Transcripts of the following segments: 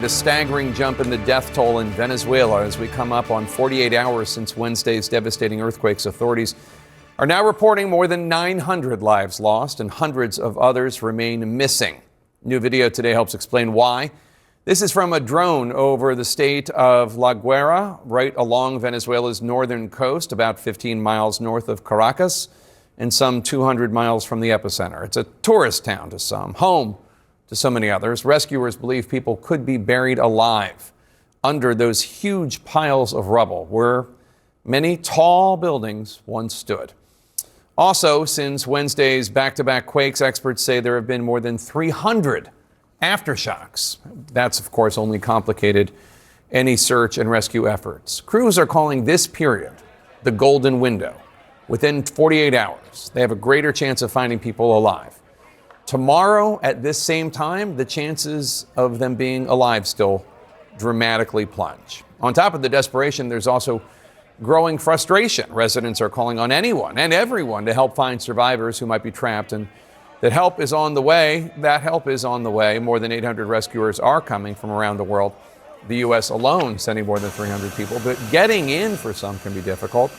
A staggering jump in the death toll in Venezuela as we come up on 48 hours since Wednesday's devastating earthquakes. Authorities are now reporting more than 900 lives lost and hundreds of others remain missing. New video today helps explain why. This is from a drone over the state of La Guaira, right along Venezuela's northern coast, about 15 miles north of Caracas and some 200 miles from the epicenter. It's a tourist town to some, home to so many others. Rescuers believe people could be buried alive under those huge piles of rubble where many tall buildings once stood. Also, since Wednesday's back-to-back quakes, experts say there have been more than 300 aftershocks. That's, of course, only complicated any search and rescue efforts. Crews are calling this period the golden window. Within 48 hours, they have a greater chance of finding people alive. Tomorrow, at this same time, the chances of them being alive still dramatically plunge. On top of the desperation, there's also growing frustration. Residents are calling on anyone and everyone to help find survivors who might be trapped, and that help is on the way. That help is on the way. More than 800 rescuers are coming from around the world. The U.S. alone sending more than 300 people, but getting in for some can be difficult.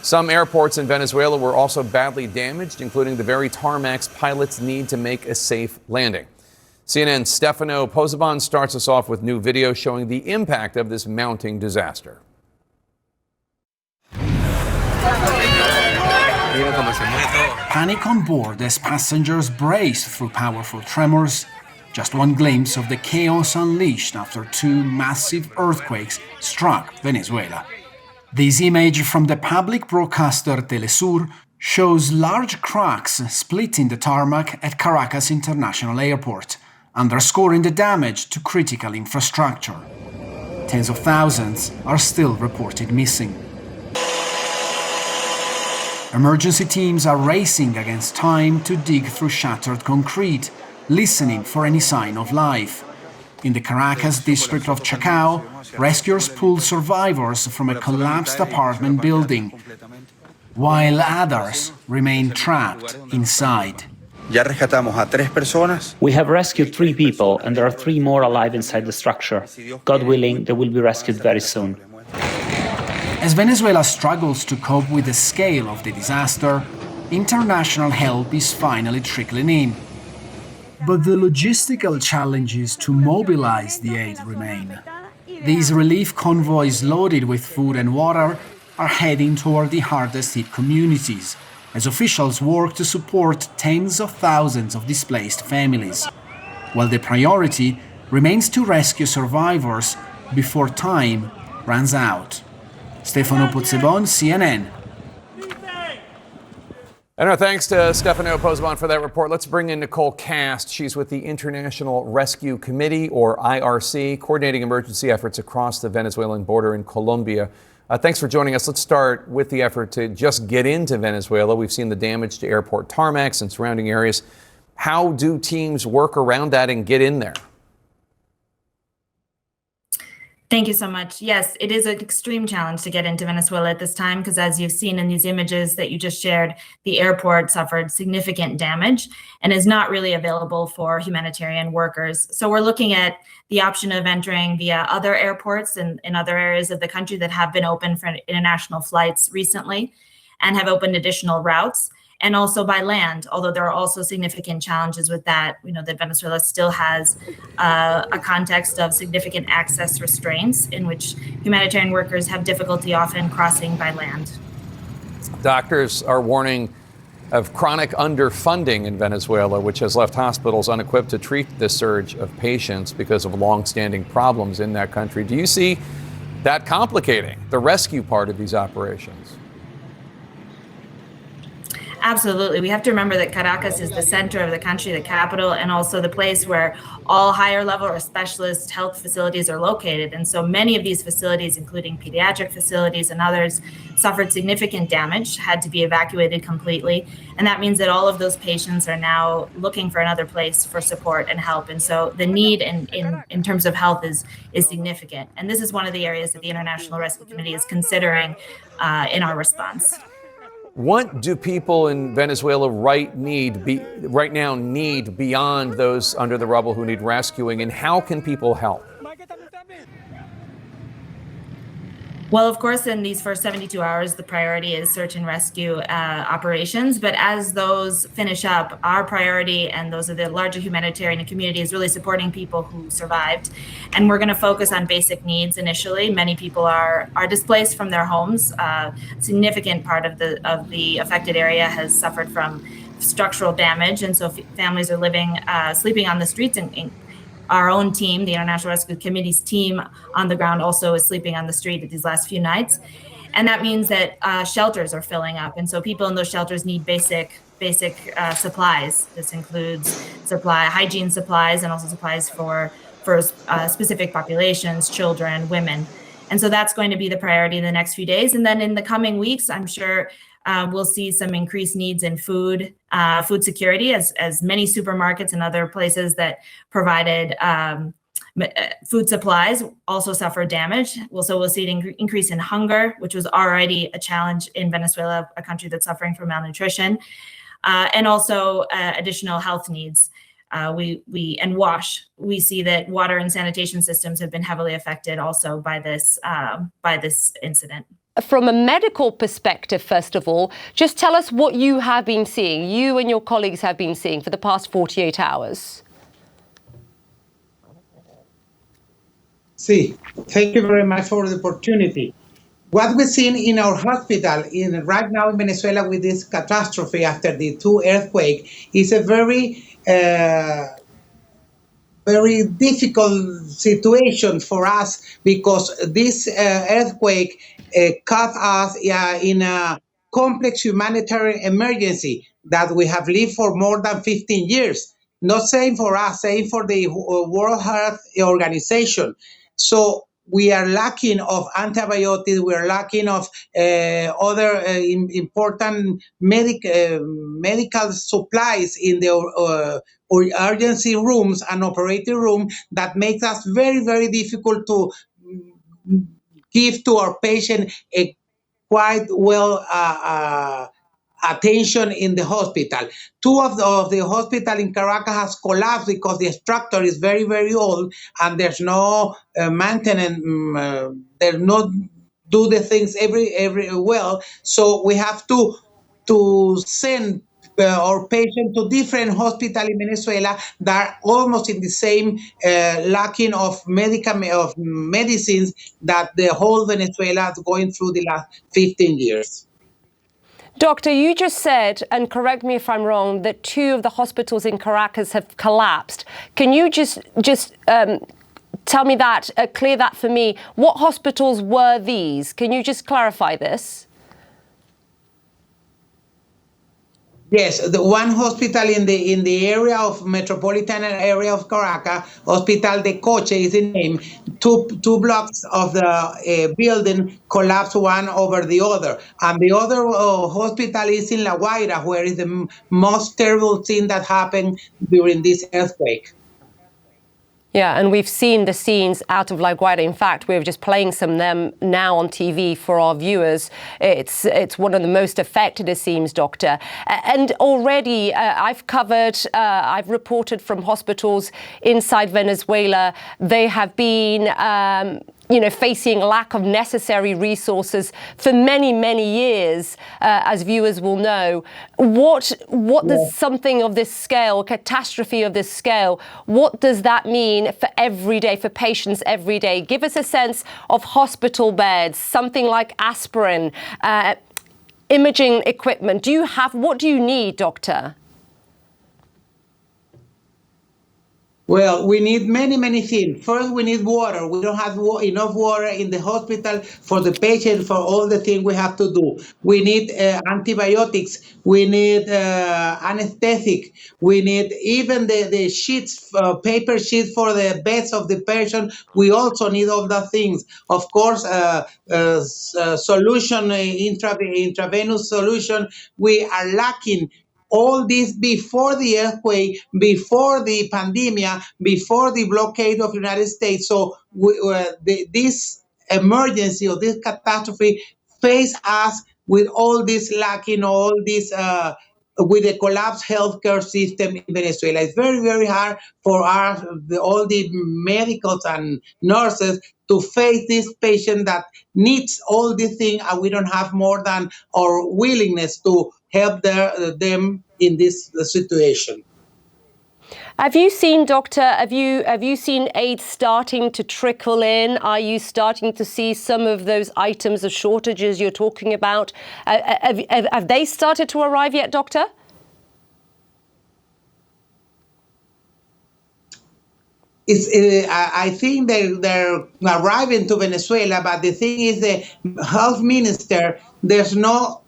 Some airports in Venezuela were also badly damaged, including the very tarmacs pilots need to make a safe landing. CNN's Stefano Pozzebon starts us off with new video showing the impact of this mounting disaster. Panic on board as passengers brace through powerful tremors. Just one glimpse of the chaos unleashed after two massive earthquakes struck Venezuela. This image from the public broadcaster Telesur shows large cracks splitting the tarmac at Caracas International Airport, underscoring the damage to critical infrastructure. Tens of thousands are still reported missing. Emergency teams are racing against time to dig through shattered concrete, listening for any sign of life. In the Caracas district of Chacao, rescuers pulled survivors from a collapsed apartment building, while others remain trapped inside. We have rescued 3 people, and there are 3 more alive inside the structure. God willing, they will be rescued very soon. As Venezuela struggles to cope with the scale of the disaster, international help is finally trickling in. But the logistical challenges to mobilize the aid remain. These relief convoys loaded with food and water are heading toward the hardest hit communities, as officials work to support tens of thousands of displaced families, while the priority remains to rescue survivors before time runs out. Stefano Pozzebon, CNN. And our thanks to Stefano Pozzebon for that report. Let's bring in Nicole Cast. She's with the International Rescue Committee, or IRC, coordinating emergency efforts across the Venezuelan border in Colombia. Thanks for joining us. Let's start with the effort to just get into Venezuela. We've seen the damage to airport tarmacs and surrounding areas. How do teams work around that and get in there? Thank you so much. Yes, it is an extreme challenge to get into Venezuela at this time because, as you've seen in these images that you just shared, the airport suffered significant damage and is not really available for humanitarian workers. So we're looking at the option of entering via other airports in other areas of the country that have been open for international flights recently and have opened additional routes, and also by land, although there are also significant challenges with that. We know that Venezuela still has a context of significant access restraints in which humanitarian workers have difficulty often crossing by land. Doctors are warning of chronic underfunding in Venezuela, which has left hospitals unequipped to treat this surge of patients because of longstanding problems in that country. Do you see that complicating the rescue part of these operations? Absolutely. We have to remember that Caracas is the center of the country, the capital, and also the place where all higher level or specialist health facilities are located. And so many of these facilities, including pediatric facilities and others, suffered significant damage, had to be evacuated completely. And that means that all of those patients are now looking for another place for support and help. And so the need in terms of health is significant. And this is one of the areas that the International Rescue Committee is considering in our response. What do people in Venezuela right now need beyond those under the rubble who need rescuing, and how can people help? Well, of course, in these first 72 hours, the priority is search and rescue operations. But as those finish up, our priority and those of the larger humanitarian community is really supporting people who survived. And we're going to focus on basic needs initially. Many people are displaced from their homes. A significant part of the affected area has suffered from structural damage, and so families are living, sleeping on the streets. And our own team, the International Rescue Committee's team on the ground, also is sleeping on the street these last few nights. And that means that shelters are filling up. And so people in those shelters need basic supplies. This includes hygiene supplies, and also supplies for specific populations, children, women. And so that's going to be the priority in the next few days. And then in the coming weeks, I'm sure we'll see some increased needs in food security, as many supermarkets and other places that provided food supplies also suffer damage. So we'll see an increase in hunger, which was already a challenge in Venezuela, a country that's suffering from malnutrition, and also additional health needs. We see that water and sanitation systems have been heavily affected also by this incident. From a medical perspective, first of all, just tell us what you have been seeing, you and your colleagues have been seeing for the past 48 hours. See, thank you very much for the opportunity. What we're seeing in our hospital right now in Venezuela with this catastrophe after the 2 earthquakes is a very difficult situation for us, because this earthquake caught us in a complex humanitarian emergency that we have lived for more than 15 years. Not saying for us, saying for the World Health Organization. So we are lacking of antibiotics, we are lacking of other important medical supplies in the urgency rooms and operating room, that makes us very, very difficult to give to our patient a quite well attention in the hospital. 2 of the hospital in Caracas has collapsed because the structure is very, very old, and there's no maintenance. They're not do the things every well. So we have to send our patient to different hospitals in Venezuela that are almost in the same lacking of medicines that the whole Venezuela is going through the last 15 years. Doctor, you just said, and correct me if I'm wrong, that 2 of the hospitals in Caracas have collapsed. Can you just tell me that, clear that for me? What hospitals were these? Can you just clarify this? Yes, the one hospital in the area of metropolitan area of Caracas, Hospital de Coche is the name. Two blocks of the building collapsed one over the other, and the other hospital is in La Guaira, where is the most terrible thing that happened during this earthquake. Yeah, and we've seen the scenes out of La Guaira. In fact, we're just playing some of them now on TV for our viewers. It's one of the most affected, it seems, Doctor. And already I've reported from hospitals inside Venezuela. They have been facing lack of necessary resources for many, many years, as viewers will know. What does something of this scale, catastrophe of this scale, what does that mean for every day, for patients every day? Give us a sense of hospital beds, something like aspirin, imaging equipment. What do you need, Doctor? Well, we need many, many things. First, we need water. We don't have enough water in the hospital for the patient, for all the things we have to do. We need antibiotics. We need anesthetic. We need even the sheets, paper sheets for the beds of the patient. We also need all the things. Of course, solution, intravenous solution. We are lacking all this before the earthquake, before the pandemic, before the blockade of the United States. So this emergency or this catastrophe faced us with all this lacking, all this with the collapsed healthcare system in Venezuela. It's very, very hard for us, all the medicals and nurses, to face this patient that needs all these things, and we don't have more than our willingness to help them in this situation. Have you seen, Doctor, have you seen aid starting to trickle in? Are you starting to see some of those items of shortages you're talking about? Have they started to arrive yet, Doctor? I think they're arriving to Venezuela, but the thing is, the health minister, there's no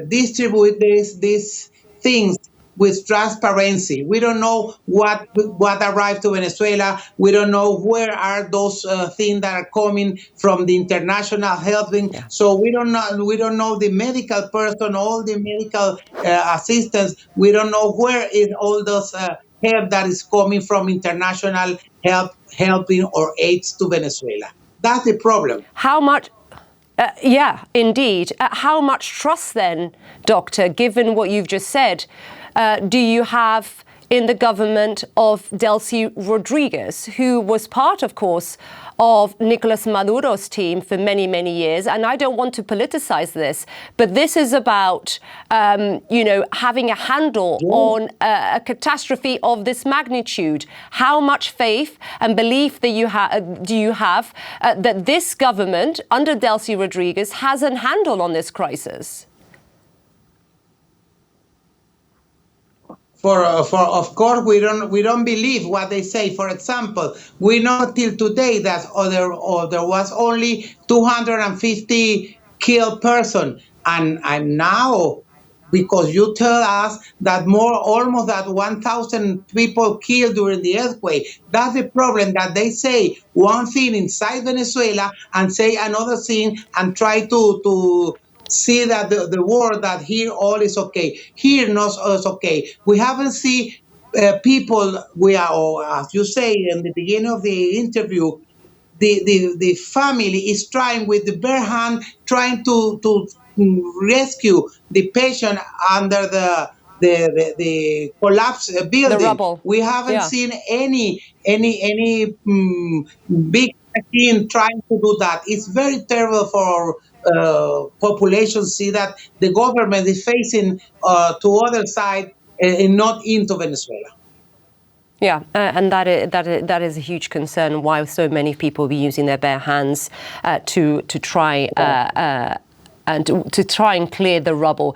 distribute these things with transparency. We don't know what arrived to Venezuela. We don't know where are those things that are coming from the international helping. Yeah. So we don't know the medical person, all the medical assistants. We don't know where is all those help that is coming from international helping or aids to Venezuela. That's the problem. How much? Yeah, indeed. How much trust then, Doctor, given what you've just said, do you have in the government of Delcy Rodriguez, who was part, of course, of Nicolas Maduro's team for many, many years? And I don't want to politicize this, but this is about, having a handle on a catastrophe of this magnitude. How much faith and belief that do you have that this government under Delcy Rodriguez has a handle on this crisis? For of course we don't believe what they say. For example, we know till today that there was only 250 killed person, and now because you tell us that almost that 1,000 people killed during the earthquake. That's the problem, that they say one thing inside Venezuela and say another thing and try to see that the word that here all is okay. Here not is okay. We haven't seen people, or as you say in the beginning of the interview, the family is trying with the bare hand, trying to rescue the patient under the collapsed building. The rubble. We haven't seen any big machine trying to do that. It's very terrible for our population. See that the government is facing to other side and not into Venezuela. Yeah, and that is a huge concern. Why so many people be using their bare hands to try and clear the rubble.